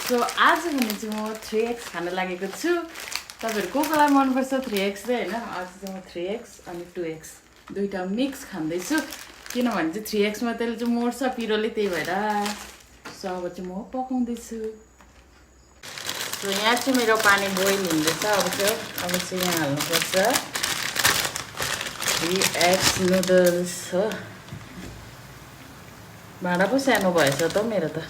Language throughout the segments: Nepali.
सो आज भने चाहिँ म 3x खान लागेको छु तपाईहरु कोलाई मनपर्छ 3x रे हैन आज चाहिँ म 3x अनि 2x दुईटा मिक्स खाँदै छु किनभने चाहिँ 3x मा त्यसले चाहिँ मोर्छ पिरोले त्यही भएर सो अब चाहिँ म पकाउँदै छु सो यहाँ चाहिँ मेरो पानी बोइल हुँदैछ अब चाहिँ यहाँ हाल्नुपर्छ 3x नुडल्स हो भाँडा पो सानो भएछ त मेरो त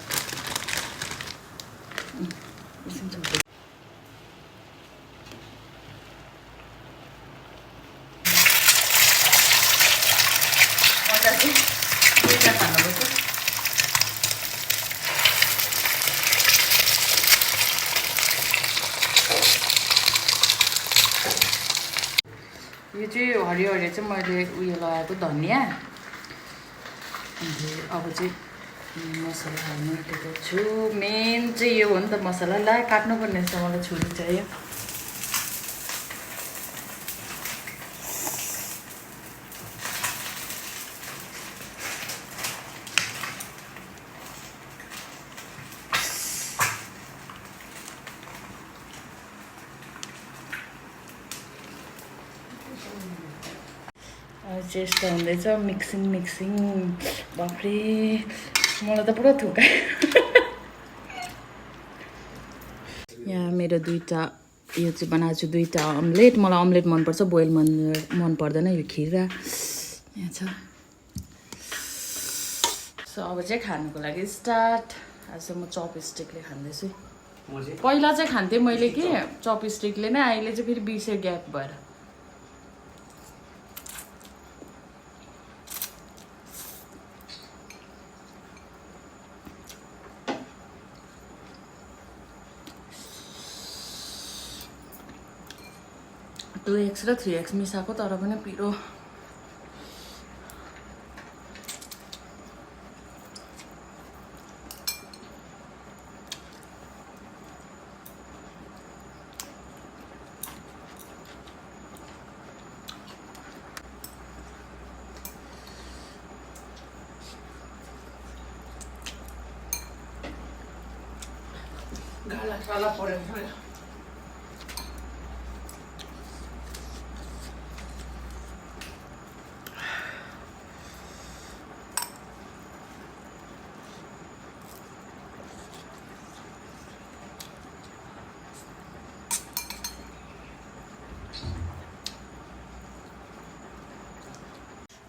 यो चाहिँ हरियो हरियो चाहिँ मैले उयो लगाएको धनिया अब चाहिँ मसला हाल्नु आँटेको छु मेन चाहिँ यो हो नि त मसला ला काट्नुपर्ने रहेछ मलाई छुरी चाहियो चेष्टा हुँदैछ मिक्सिङ बाफ्रे मलाई त पुरा थुकायो यहाँ मेरो दुईटा यो चाहिँ बनाएको छु दुईटा अमलेट मलाई अमलेट मनपर्छ बोइल मन पर्दैन यो खिरा यहाँ छ सो अब चाहिँ खानुको लागि स्टार्ट आज म चपस्टिकले खाँदैछु पहिला चाहिँ खान्थेँ मैले के चपस्टिकले नै अहिले चाहिँ फेरि बिर्से ग्याप भएर टू एक्स र 3x मिसाएको तर पनि पिरो गाला परेको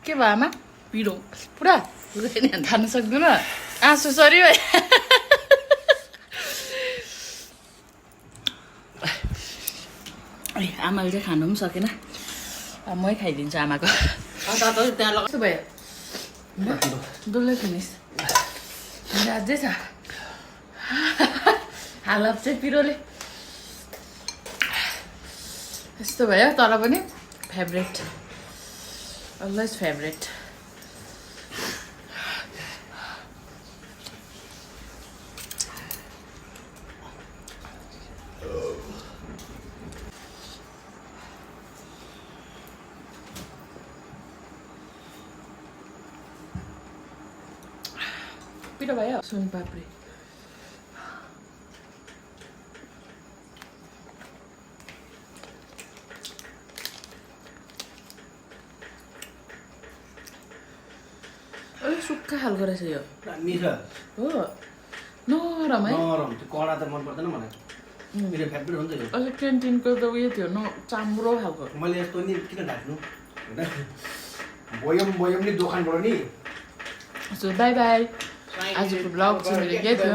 के भयो आमा पिरो पुरा खानु सक्दैन आँसु सरी आमाले चाहिँ खानु पनि सकेन अब मै खाइदिन्छु आमाको त्यहाँ लगाउँछु भयो डल्लै फिनिस अझै छ हालत चाहिँ पिरोले यस्तो भयो तर पनि फेभरेट अलवेज फेभरेट पिरो भयो सुन पापडी अलिक सुक्खा खालको रहेछ यो हो नरम है नरम त्यो कडा त मन पर्दैन मलाई मेरो फेभरेट हुन्छ यो अलिक क्यान्टिनको त उयो थियो न चाम्रो खालको मैले यस्तो नि किन ढाक्नु बयम नि दोकानबाट नि सो बाई बाई आजको ब्लग चाहिँ मेरो के थियो